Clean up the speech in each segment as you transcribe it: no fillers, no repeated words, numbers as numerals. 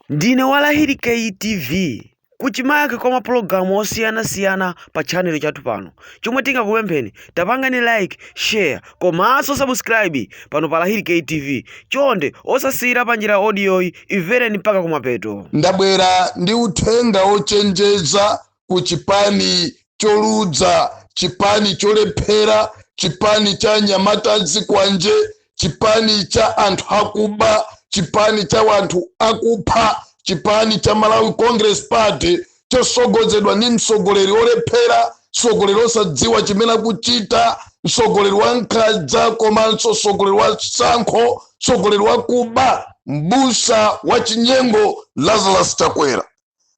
Ndine Walahiri TV kuchimake kwa mapulogalamu osiyana-siyana pa channel chathu pano. Chomwe tingakupempheni tapangani like, share, komanso subscribe pano pa Walahiri TV. Chonde osasira pa njira audio imvereni mpaka kumapeto. Ndabwera ndi uthenga ochenjeza ku chipani choludza, chipani cholephera, chipani cha nyamata zikwanje, chipani cha anthu akuba, chipani cha wanthu akupha, chipani cha Malawi Congress Party chosogozedwa ndi msogoleri olephera, msogoleri osadziwa chimene akuchita, msogoleri wa nkhanza komanso msogoleri wa tsankho, msogoleri wa kuba, m'busa wa chinyengo Lazarus Chakwera.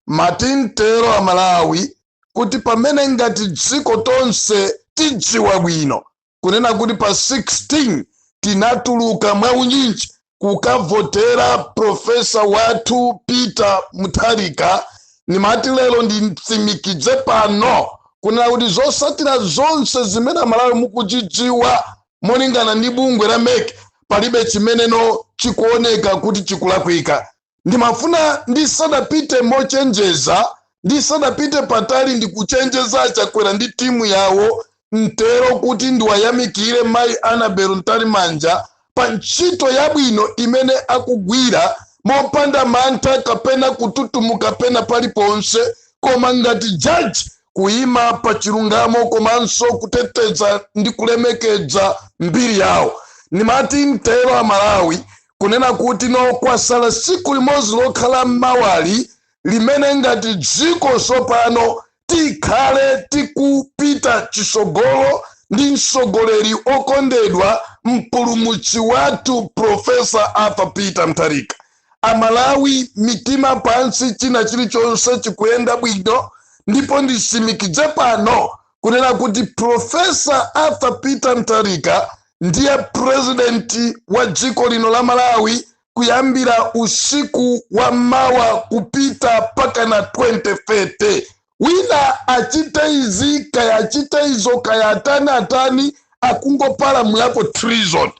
Matintero a Malawi kuti pamene ngati dziko tonse tidziwa bwino kunena kuti pa 16 tinatuluka mwaunyinji kukavotera profesa wathu Peter Mutharika, nimati lero nditsimikize pano kunena kuti zosatira zonse zimene Malawi mukuchidziwa molingana ndi bungwe la MEC palibe chimeneno chikuoneka kuti chikulakwika. Ndimafuna ndisadapite mochenjeza, ndisadapite patali ndikuchenjeza Chakwera ndi timu yawo, ntero kuti ndiwayamikire Mayi Annabel Ntalimanja pa ntchito yabwino imene akugwira mopanda mantha kapena kututumuka pena paliponse, koma ngati jaji kuyima pa chilungamo komanso kuteteza ndi kulemekedza mbiri yawo. Nimati mtero a Malawi kunena kuti no kwasala siku limodzi lokhala m'mawali limene ngati dziko sopano tikhale tikupita chisogolo ndi msogoleri okondedwa mpulumutsi wathu Profesa Arthur Peter Mutharika. Amalawi mitima pansi china chilichonse chikuyenda bwino, ndipo ndisimikize pano kunena kuti Profesa Arthur Peter Mutharika ndiye president wa dziko lino la Malawi kuyambira usiku wa mawa kupita paka na 2030. Wina achite izi kaya achite izo kaya atani akungopala mulapo treason.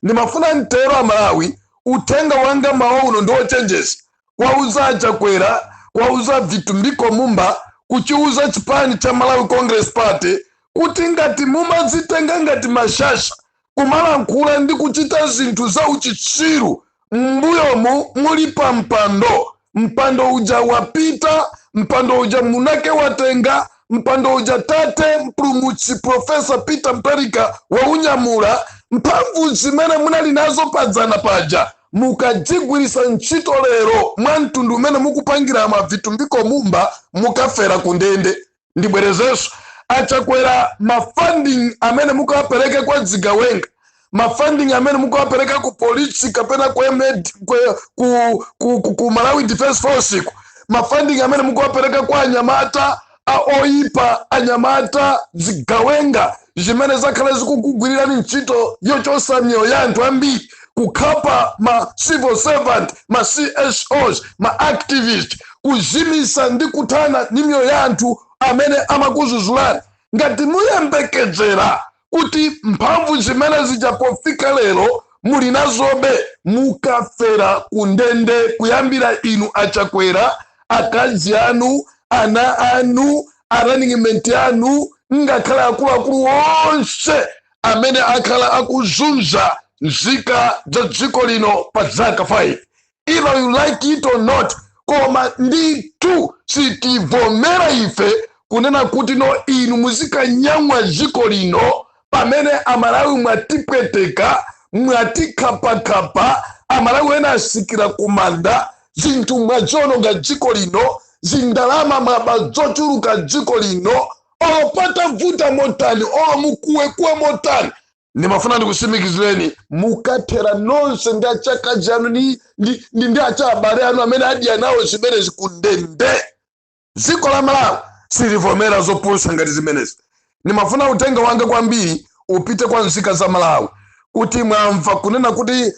Ndimafuna ntero a Malawi uthenga wanga mawa uno ndiwochenjeza kwauza Chakwera, kwauza Vitumbiko Mumba, kuchiuza chipani cha Malawi Congress Party kuti ngati mumazitenga ngati mashasha kumalankhula ndi kuchita zinthu za uchitsiru, m'mbuyomu muli pa mpando uja wapita, mpando uja munake watenga, mpando uja tate mpulumutsi Profesa Peter Mutharika waunyamula, mphamvu zimene munali nazo padzana paja mukadzigwirisa ntchito lero mwa mtundu umene mukupangira ma Vitumbiko Mumba mukafera kundende. Ndibwerezenso Achakwera mafunding amene mukawapereke kwa zigawenga, mafunding amene mukawapereka ku polisi kapena ku Malawi Defense Force, mafunding amene mukawapereka kwa anyamata oyipa, anyamata zigawenga zimene zakhala zikukugwirirani ntchito yochosa miyoyo ya anthu ambiri, kukhapa ma civil servant, ma CSOs, ma activist, kuzimisa ndi kuthana ndi miyoyo ya anthu amene amakuzuzulani. Ngati muyembekedzera kuti mphamvu zimene zijapofika lero muli nazobe, mukafera kundende kuyambira inu Achakwera, akazi anu, ana anu, arrangement anu, ngakhala akuluakulu onse amene akhala akuzunza nzika za dziko lino pa zaka 5. Either you like it or not, koma nditu sitivomera ife kunena kuti no inu muzikanyamwa dziko lino pamene Amalawi mwatipweteka, mwatikhapakapa, Amalawi ena asikira kumanda, zinthu mwadzononga dziko lino, zindalama mwabazochuluka dziko lino, olopata vuta motani, mukuwe motani. Ndimafuna ndikusimikizireni mukathera nonse ndi achakazi anu ndi achabale anu amene adya nawo zimene zikundende. Dziko la Malawi silivomera zopusa ngati zimenezi. Ndimafuna uthenga wanga kwambiri upite kwa nzika za Malawi kuti mwamva kunena kuti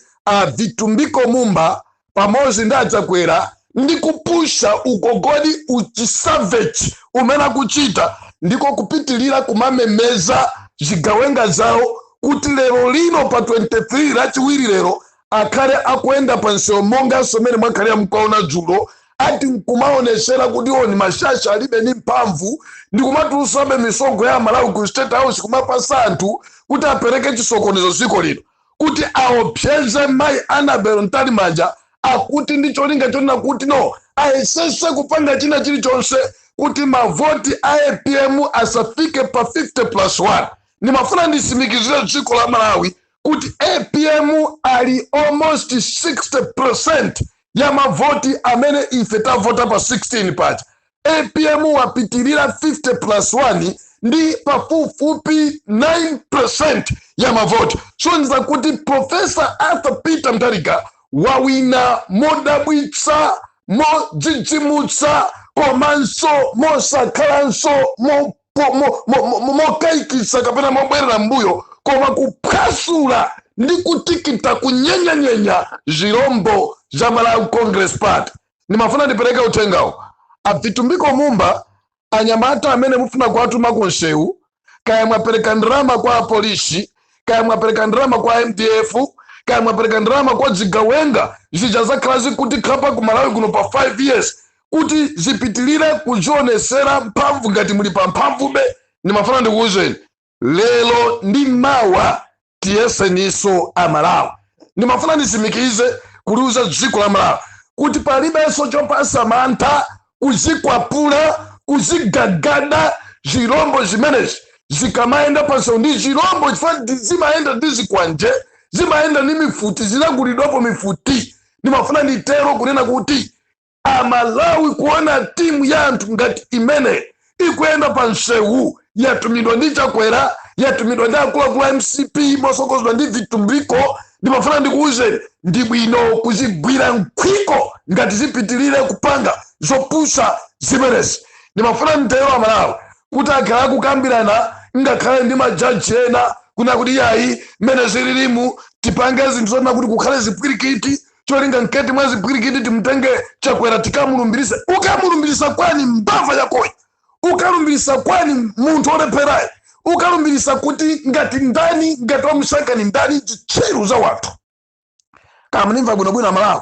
Vitumbiko Mumba pamodzi ndi Achakwera ndi kupusha ugogodi uchisavage umene akuchita ndiko kupitilira kumamemeza zigawenga zawo kuti lero lino pa 23 lachiwiri lero akhale akuenda pansewu monga somene mwakhalira mkuona dzulo, ati nkumaoneshera kuti oni mashasha alibe ni mphamvu, ndikumatulusabe misonkho ya Malawi ku State House kumapasa anthu kuti apereke chisokonezo dziko lino, kuti aopseze mayi Annabel Ntalimanja, akuti ndi cholinga chonena kuti no ayesese kupanga china chilichonse kuti mavoti a APM asafike pa 50+1. Nimafuna ndisimikizire dziko la Malawi kuti APM ali almost 60% ya mavoti amene ife tavota pa 16 pacha. APM wapitirira 50+1 ndi pafupifupi 9% ya mavoti. So ndiza kuti Professor Arthur Peter Mutharika wawina modabwitsa, modzidzimutsa, komanso mosakhalanso mokaikitsa kapena mobwerera mbuyo, koma kuphwasula ndi kutikita kunyenyanyenya zirombo za Malawi Congress Party. Nimafuna ndipereke uthengawo. Apitumbiko Mumba, anyamata amene mufuna kuwatuma kunsewu, kaya mwapereka ndrama kwa polisi, kaya mwapereka ndrama kwa MDF, kaya mwapereka ndrama kwa zigawenga zijazakhala zikuti khapa ku Malawi kuno pa 5 years, kuti zipitilire kuzionesera mphamvu ngati muli pa mphamvube. Nimafuna ndikuwuzeni lelo ndi mawa tiyeseniso Amalawi. Nimafuna ndisimikize kuliuza dziko la Malawi kuti palibenso chopasa mantha kuzikwapula, kuzigagada zirombo zimenezi zikamaenda pansewu. Ndi zirombo chifukwa zimaenda ndi zikwanje, zimaenda ndi mifuti, zinagulidwapo mifuti. Nimafuna nditero kunena kuti Amalawi kuona timu ya anthu ngati imene ikuenda pansewu, yatumidwa ndi Chakwera, yatumidwa ndi akuluakulu MCP, mosokozedwa ndi Vitumbiko. Nimafuna ndikuwuzeni ndi bwino kuzigwira nkhwiko ngati zipitilire kupanga zopusa zimenezi. Nimafuna nditero Amalawi kuti akhala akukambirana ngakhale ndi majaji ena kuna kuti yayi mene zililimu tipange zinthu zona kuti kukhale zipwirikiti, cholinga nketi mwa zipwirikiti timutenge Chakwera tikamulumbirisa. Ukamulumbirisa kwani mbava yakoyi? Ukalumbirisa kwani munthu olepherayi? Ukalumbirisa kuti ngati ndani, ngati wamusaka ni ndani, zitsiru za watu. Kama nimva bwinobwino Amalawi.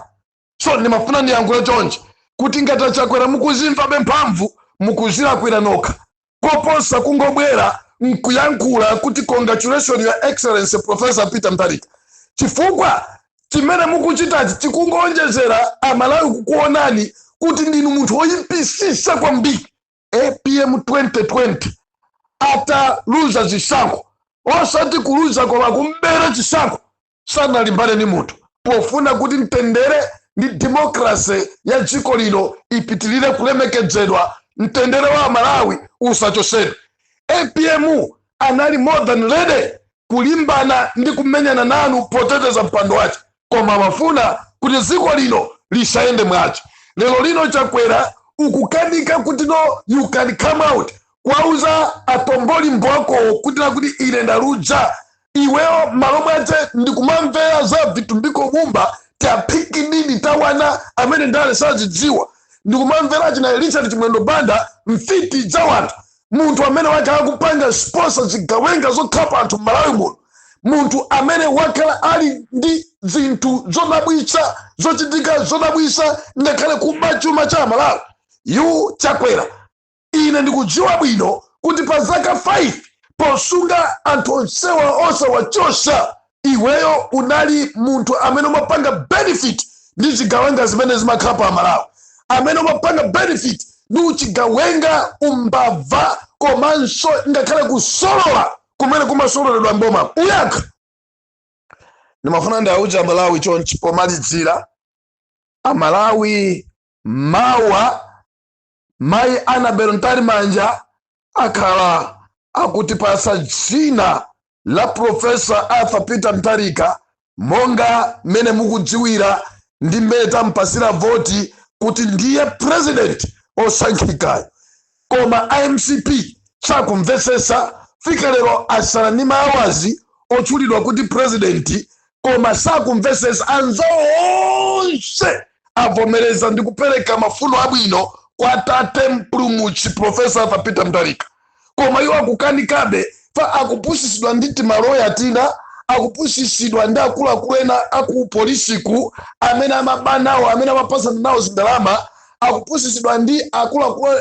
So nimafuna ndiyankhule chonje kuti ngati Chakwera mukuzimva bemphamvu, mukuzilakwira nokha, koposa kungobwera nkuyankhula kuti congratulations your excellency Professor Peter Mutharika. Chifukwa chimene mukuchitachi chikungonjezera Amalawi kukuonani kuti ndinu munthu woyipisisa kwambiri. APM 2020 ataluza zisankho, osati kuluza koma kumbera chisankho, sanalimbane ni munthu pofuna kuti mtendere ndi demokrasi ya dziko lino ipitilire kulemekedzedwa, mtendere wa Malawi usachosedwe. APM anali more than ready kulimbana ndi kumenyana nanu poteteza mpando wache, koma mafuna kuti dziko lino lisaende mwacho. Lero lino Chakwera ukukanika kuti no you can come out kwauza atomboli mboko kuti na kuti ine ndaluja. Iweyo malo mwache ndikumamvera za Vitumbiko Mumba tapiki nini tawana amene ndale sazidziwa. Ndikumamvera china Richard Chimwendo Banda mfiti za wanthu, munthu amene wakhala kupanga sponsor zigawenga zokhapa anthu Malawi muno, munthu amene wakhala ali ndi zinthu zodabwitsa, zochitika zodabwitsa, ngakhale kuba chuma cha Malawi. Yu Chakwera, ine ndikudziwa bwino kuti pa zaka 5 posunga anthu onsewa osawachotsa, iweyo unali munthu amene umapanga benefit ndi zigawenga zimene zimakhala pa Malawi, amene umapanga benefit ndi uchigawenga umbava, komanso ngakhale kusolola kumene kumasololedwa mboma uyakha. Nimafuna ndauza Amalawi chonchi pomalizira. Amalawi mawa mayi Annabel Ntalimanja akhala akutipasa dzina la Professor Arthur Peter Mutharika, monga mene mukudziwira ndi mmene tampasira voti kuti ndiye president osankhikayo. Koma IMCP sakumvesesa, fika lero asala ndi maawazi otchulidwa kuti president, koma sakumvesesa. Anzawo onse avomereza ndi kupereka mafuno abwino kwa tate mpulumutsi Professor Arthur Peter Mutharika, koma iwo akukanikabe fa akupusisidwa ndi timaloya tina, akupusisidwa ndi akuluakulu ena aku polisiku amene amabanawo amene amapasana nawo zindalama, akupusisidwa ndi akuluakulu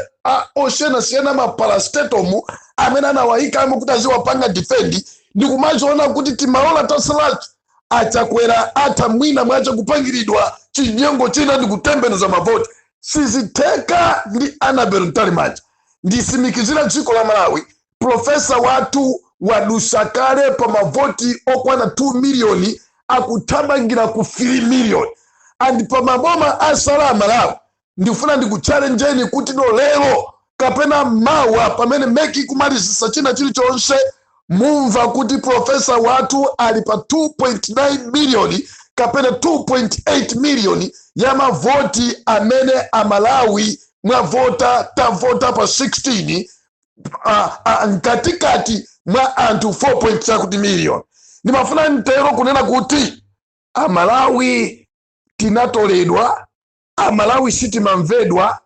osiyanasiyana maparastatum amene anawayikamo kuti aziwapanga defendi. Ndikumaziona kuti timalola tasalacho Achakwera ata mwina mwacha kupangiridwa chinyengo china ndi kutembenuza mavoti. Sizitheka ndi Annabel Ntalimaja. Ndisimikizira dziko la Malawi, profesa watu wadusakale pa mavoti okwana 2 miliyoni akuthamangira ku 3 miliyoni. And pa maboma asala a Malawi ndifuna ndikuchallenjeni kuti no lero kapena mawa pamene meki kumalizisa china chilichonse mumva kuti profesa watu ali pa 2.9 miliyoni kapena 2.8 miliyoni ya mavoti amene Amalawi mwavota tavota pa 16 nkatikati mwa anthu 4.2 miliyoni. Ndimafuna ntero kunena kuti Amalawi tinatoledwa, Amalawi sitimamvedwa,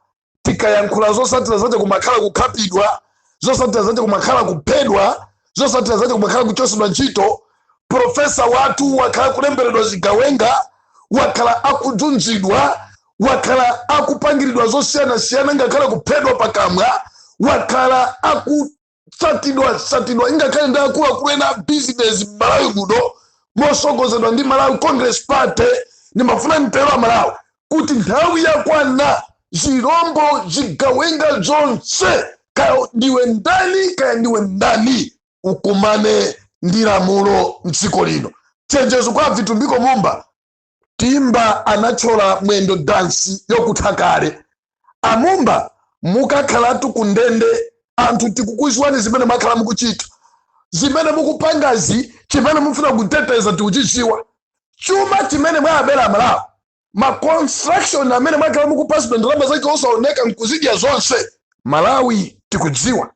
tikayankhula zosatira zache kumakhala kukhapidwa, zosatira zache kumakhala kuphedwa, zosatira zache kumakhala kuchosedwa ntchito. Profesa watu wakhala kulemberedwa zigawenga, wakhala akudzunzidwa, wakhala akupangiridwa zosiyanasiyana ngakhala kuphedwa pakamwa, wakhala satidwa ingakhale ndi akuluakulu ena business Malawi muno mosogozedwa ndi Malawi Congress Party. Ndimafuna ntero a Malawi kuti nthawi yakwana zirombo zigawenga zonse, kaya ndiwe ndani ukumane ndi lamulo mdziko lino. Chenjezo kwa vitumbiko mumba Timba anachola mwendo dansi yokuthakale. Amumba mukakhalatu kundende anthu tikukuzwani zimene makhala mukuchita, zimene mukupangazi, chimene mufuna kuteteza tikuchiziwa. Chuma chimene mwabera Malawi, ma construction amene makhala mukupasidwa ndalama zake osaoneka nkuzidya zonse, Malawi tikudziwa.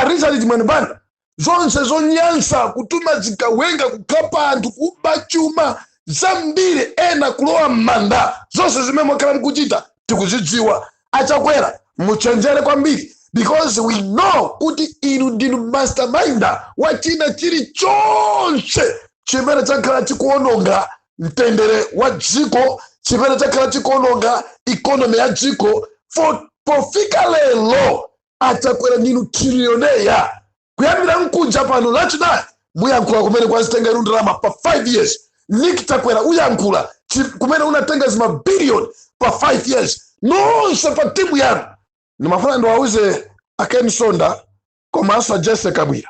Richard Chimwenebanda zonse zonyansa kutuma zikawenga kukapa anthu kuba chuma zambiri ena kulowa m'manda, zonse zimene mwakhala mukuchita tikuzidziwa. Achakwera muchenjere kwambiri, because we know kuti inu ndinu masterminder wa china chilichonse chimene chakhala chikuononga mtendere wa dziko, chimene chakhala chikuononga economy ya dziko. Pofika lero Achakwera ndinu trillionaire. Kuyambira mkunja pano lachinayi muyankhula kumene kwazitenga ndalama pa 5 years. Nick Chakwera uyankhula kumene unatenga zima billion pa 5 years. Nonse pa timu yanu. Ndimafuna ndiwauze Ken Sonda komanso Jesse Kabwira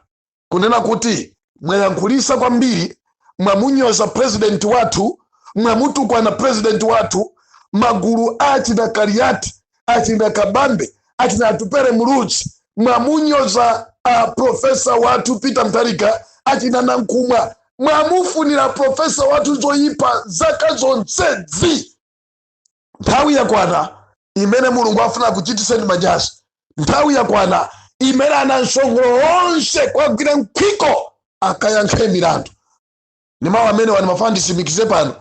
kunena kuti mwayankhulisa kwambiri, mwamunyoza president watu, mwamutukwana president watu, magulu achina Kariati, achina Kabambe, achina Atupere Muludzi, mwamunyoza profesa watu Peter Mutharika, achina Nankumwa, mwamufunira profesa watu zoyipa zaka zonsezi. Nthawi yakwana imene Mulungu afuna kuchitiseni manyazi, nthawi yakwana imene anansongolo onse kwagwira mphiko akayankhe milandu. Ni mawu amene ndimafuna ndisimikize pano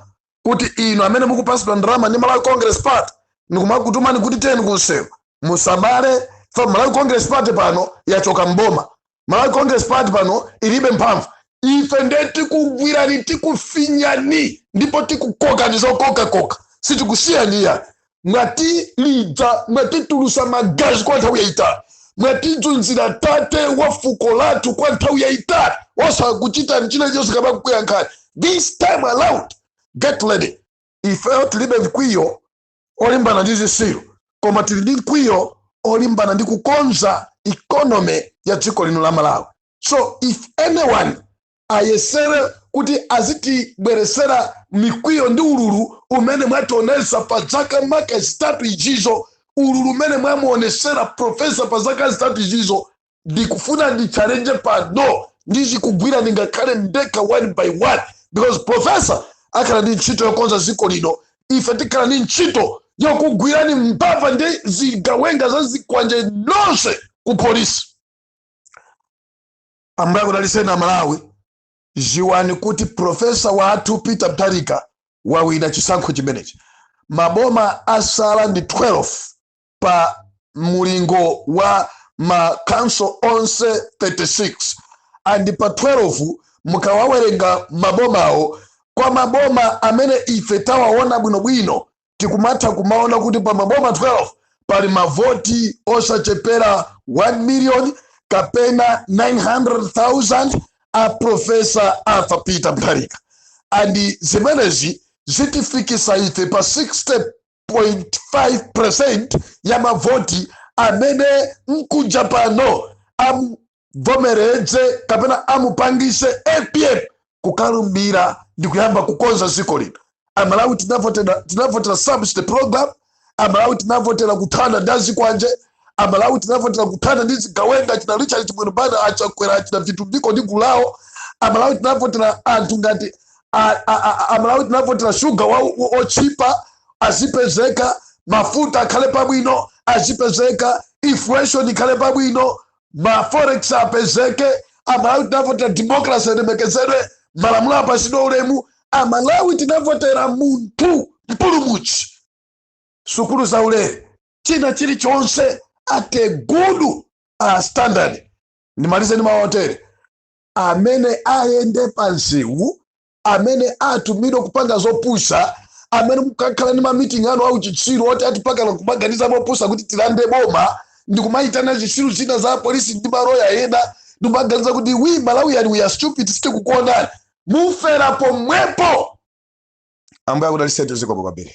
kuti inu amene mukupasidwa ndalama ndi Malawi Congress Party ndikumakutumani kuti teni kunsewu musamale. Fa Malawi Congress Party pano yachoka mboma, Malawi Congress Party pano ilibe mphamvu. Ife nde tikugwirani, tikufinyani, ndipo tikukoka ndizokoka sitikusiyaniya. Mwatitulusa magazi kwa nthawi yayitali, mwatidzunzira tate wa fuko lathu kwa nthawi yayitali, osakuchita nchina chonse kama kukuyankhani. This time around, get ready. Ife tilibe mkwiyo olimbana ndi zisilu, koma tili ndi mkwiyo olimbana ndi kukonza economy ya dziko lino la Malawi. So if anyone ayesere kuti azitibweresera mikwiyo ndi ululu umene mwationesa pa zaka maka zitatu izizo, ululu umene mwamuonesera profesa pa zaka zitatu izizo, ndikufuna ndi challenge pano ndizikugwira ningakhale ndeka one by one, because profesa akhala ndi ntchito yokonza dziko lino, ife tikhala ndi ntchito yokugwirani mbava ndi zigawenga za zikwanje nonse ku polisi. Ambuye akudaliseni Amalawi, ziwani kuti profesa watu Peter Mutharika wawina chisankho chimenechi. Maboma asala ndi 12 pa mulingo wa ma council onse 36, and pa 12 mukawawerenga mabomawo kwa maboma amene ife tawaona bwinobwino tikumatha kumaona kuti pa maboma 12 pali mavoti osachepera 1 million kapena 900,000 a Professor Arthur Peter Mutharika. And zimenezi zitifikisa ife pa 60.5% ya mavoti amene mkuja pano amvomereze kapena amupangise APM kukalumbira ndi kuyamba kukonza dziko lino. Amalawi tinavotera subsidy program, Amalawi tinavotera kuthana ndazi kwanje, Amalawi tinavotera kuthana ndi zigawenga china Richard Chimwene achakwera china vitu biko ndi gulawo, Amalawi tinavotera anthu ngati Amalawi tinavotera sugar ochipa azipezeka, mafuta akhale pabwino azipezeka, inflation ikhale pabwino, ma forex apezeke. Amalawi tinavotera democracy elemekezedwe, malamulo apatsidwe ulemu. Amalawi tinavotera munthu mpulumutsi, sukulu zaulere, china chilichonse at a good standard. Ndimalize ndi mawotere amene ayende pansewu, amene atumidwa kupanga zopusha, amene mukakhala ndi mameeting anu au chitsiru oti atipakala kumaganiza mopusa kuti tilande boma, ndikumayitana zitsiru zina za polisi ndi maroya ena, ndikumaganiza kuti we Malawian we are stupid sitikukuonani mufera pomwepo. Ambuye akudaliseni zikomo kwambiri.